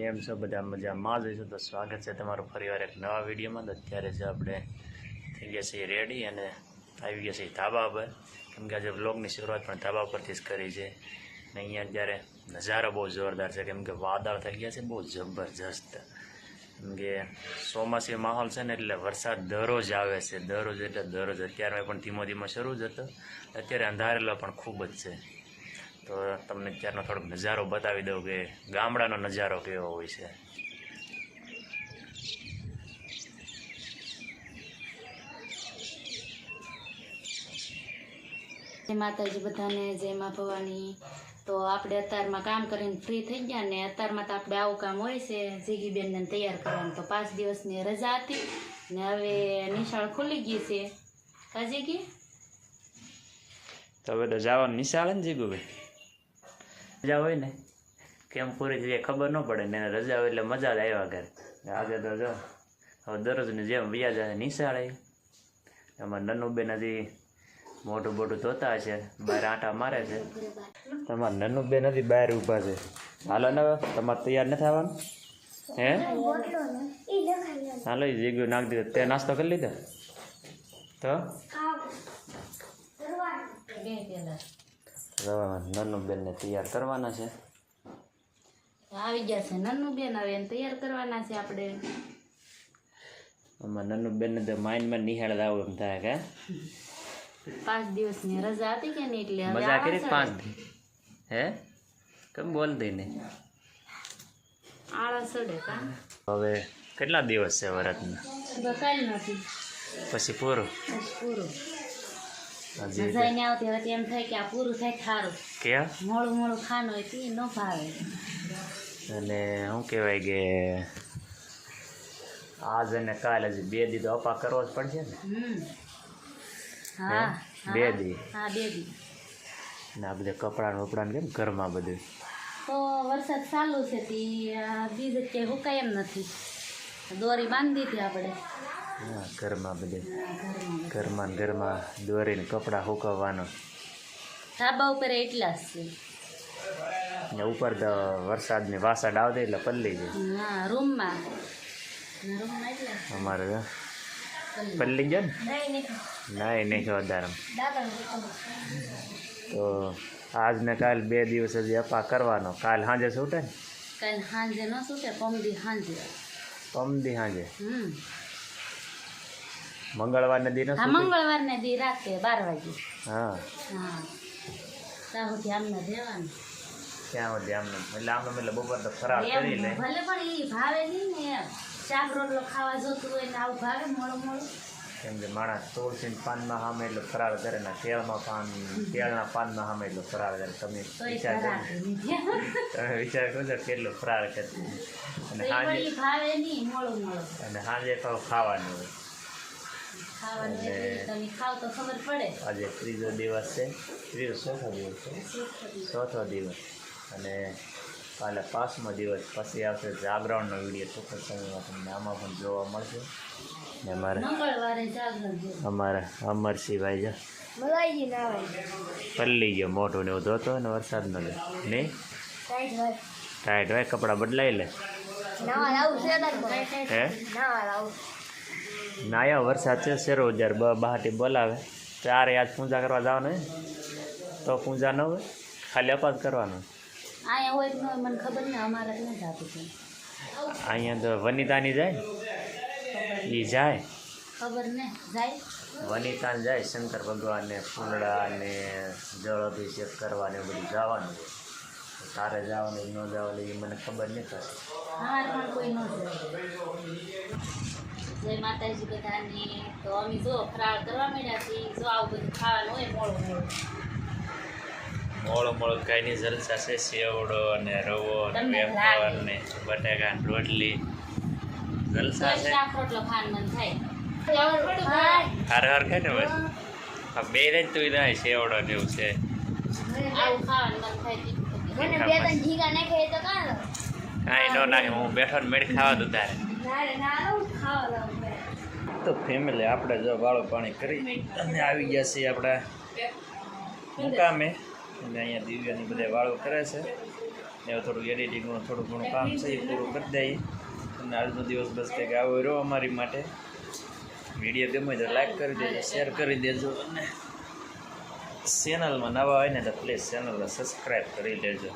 કેમ છો બધા મજામાં જ હશો તો સ્વાગત છે તમારું ફરીવાર એક નવા વિડીયોમાં. તો અત્યારે જ આપણે થઈ ગયા છીએ રેડી અને આવી ગયા છીએ ધાબા પર, કેમ કે આજે વ્લોગની શરૂઆત પણ ધાબા પરથી જ કરી છે. અને અહીંયા અત્યારે નજારો બહુ જોરદાર છે, કેમ કે વાદળ થઈ ગયા છે બહુ જબરજસ્ત. કેમ કે ચોમાસી માહોલ છે ને, એટલે વરસાદ દરરોજ આવે છે, દરરોજ એટલે દરરોજ. અત્યારે પણ ધીમો ધીમો શરૂ જ હતો, અત્યારે અંધારેલો પણ ખૂબ જ છે. તો તમને અત્યારનો થોડોક નજારો બતાવી દઉં કે ગામડાનો નજારો કેવો હોય છે. જય માતાજી બધાને, જય મા ભવાની. તો આપણે અત્યારમાં કામ કરીને ફ્રી થઈ ગયા ને અત્યારમાં તો આપણે આવું કામ હોય છે જીગીબેનને તૈયાર કરવાનું. તો 5 દિવસની રજા હતી ને હવે નિશાળ ખુલી ગઈ છે. કા જીગી? તો હવે તો જવાનું નિશાળે ને જીગુભાઈ. રજા હોય ને કેમ પૂરી જગ્યાએ ખબર ન પડે ને, રજા હોય એટલે મજા જ આવ્યા ઘરે. આજે તો જો હવે દરરોજની જેમ વ્યાજ આવે નિશાળે. એમાં નન્નુબેન હજી મોટું મોટું ધોતા છે, બહાર આંટા મારે છે. તમારે નન્નુબેન હજી બહાર ઊભા છે. હાલો ને તમારે તૈયાર નથી આવવાનું? હે હાલો જીગુ નાખી દીધો. તે નાસ્તો કરી લીધો? તો નન્નુબેન ને તૈયાર કરવાના છે. આવી ગયા છે નન્નુબેન, હવે એને તૈયાર કરવાના છે આપણે. આમાં નન્નુબેન ને તો માઇન્ડમાં નિહાળ આવું એમ થાય કે 5 દિવસની રજા હતી કે નહીં, એટલે મજા કરી 5 દી. હે કેમ બોલતી નહીં? આળસ ચડે કા. હવે કેટલા દિવસ છે વરતના? કાલ નથી, પછી પૂરું પૂરું. મજા ને આવતી હવે એમ થાય કે આ પૂરું થાય સારું. ક્યાં મોડું મોડું ખાનું હોય તે ન ભાવે. અને શું કહેવાય કે આજ અને કાલ હજી 2 દી તો અપા કરવો જ પડશે ને. હા 2 દી. હા 2 દી. ને આ બધા કપડાં વપડાને કેમ ઘરમાં બધું? તો વરસાદ ચાલુ છે તે બીજ ક્યાંય હુકાય એમ નથી, દોરી બાંધી દીધી આપણે. હા ઘરમાં બધે ઘરમાં દોરીને કપડાં સુકવવાનો. ધાબા ઉપર એટલા જ છે ને ઉપર તો વરસાદની વાસડ આવતી એટલે પલ્લી જાય. હા રૂમમાં એટલા અમારે પલ્લી જાય ને નહીં વધારે. તો આજ ને કાલ 2 દિવસ હજી અપા કરવાનો. કાલ સાંજે છૂટે ને? કાલ સાંજે ન છૂટે, પમદી સાંજે. પમદી સાંજે? મંગળવારને દી? હા મંગળવારને દી રાતે 12 વાગે. હા હા ત્યાં સુધી આમને રહેવાનું. ત્યાં સુધી આમને એટલે આમને એટલે બપોર તો ફરાળ કરી લે. ભલે પણ એ ભાવે નહીં ને, શાક રોટલો ખાવા જોતું હોય ને આવું ભાવે મોડું મોડું. કેમ કે માણસ તુલસી પાનમાં સામે એટલું ફરાળ કરે ને કેળના પાનમાં સામે એટલું ફરાળ કરે. તમે વિચાર કરો કેટલું ફરાળ કરતી. અને સાંજે ભાવે નહીં મોડું મોડું. અને સાંજે તો ખાવાનું હોય. તમે ખાવ તો ખબર પડે. આજે 3જો દિવસ છે, ચોથો દિવસ અને કાલે 5મો દિવસ. પછી આવશે જાગરણનો વિડીયો, ચોક્કસ સમયમાં તમને આમાં પણ જોવા મળશે. ને મંગળવારે જાગરણ અમારા અમરસિંહભાઈ જો પલ્લી ગયો મોટું ને એવું ધોતો ને વરસાદનો લે નહીં ટાઈટ હોય કપડાં બદલાઈ લે. હે નાયા વરસાદ છે શેરો હજાર બહાટી બોલાવે ત્યારે આજ પૂજા કરવા જવાનું હોય તો પૂજા ન હોય, ખાલી અપાસ કરવાનું. અહીંયા હોય કે મને ખબર ને, અમારે જ નથી આવતું. અહીંયા તો વનિતાની જાય એ જાય, ખબર ને જાય વનિતાને જાય શંકર ભગવાનને ફૂલડા ને જળ અભિષેક કરવાને બધું જવાનું. તારે જવાનું ન જવાનું એ મને ખબર નહીં પડે. અમારે પણ કોઈ ન જાય. જય માતાજી બધાની. તો અમે જો ફરાળ કરવા માંડ્યા છીએ. જો આવું બધું ખાવાનું હોય મોળો કાંઈ નહીં જલસા છે. સેવડો ને રવો ને વેફર ને બટાકા ને રોટલી જલસા છે. શાક રોટલો ખાવાનું મન થાય. હાર ખાય ને બસ આ 2 જ તું થાય સેવડો ને એવું છે. આવું ખાવાનું મન થાય. કાંઈ ન નાખે, હું બેઠો ને મેળ ખાવા દઉં તારે. તો ફેમિલી આપણે જો વાળું પાણી કરી અને આવી ગયા છીએ આપણા મુકામે. અને અહીંયા દિવ્યાની બધા વાળું કરે છે. ને હવે થોડું એડિટિંગનું થોડું ઘણું કામ છે એ પૂરું કરી દઈએ. અને આજનો દિવસ બસ કંઈક આવો રહ્યો અમારી માટે. વિડીયો ગમે તો લાઈક કરી દેજો, શેર કરી દેજો, અને ચેનલમાં નવા હોય ને તો પ્લીઝ ચેનલને સબસ્ક્રાઈબ કરી લેજો.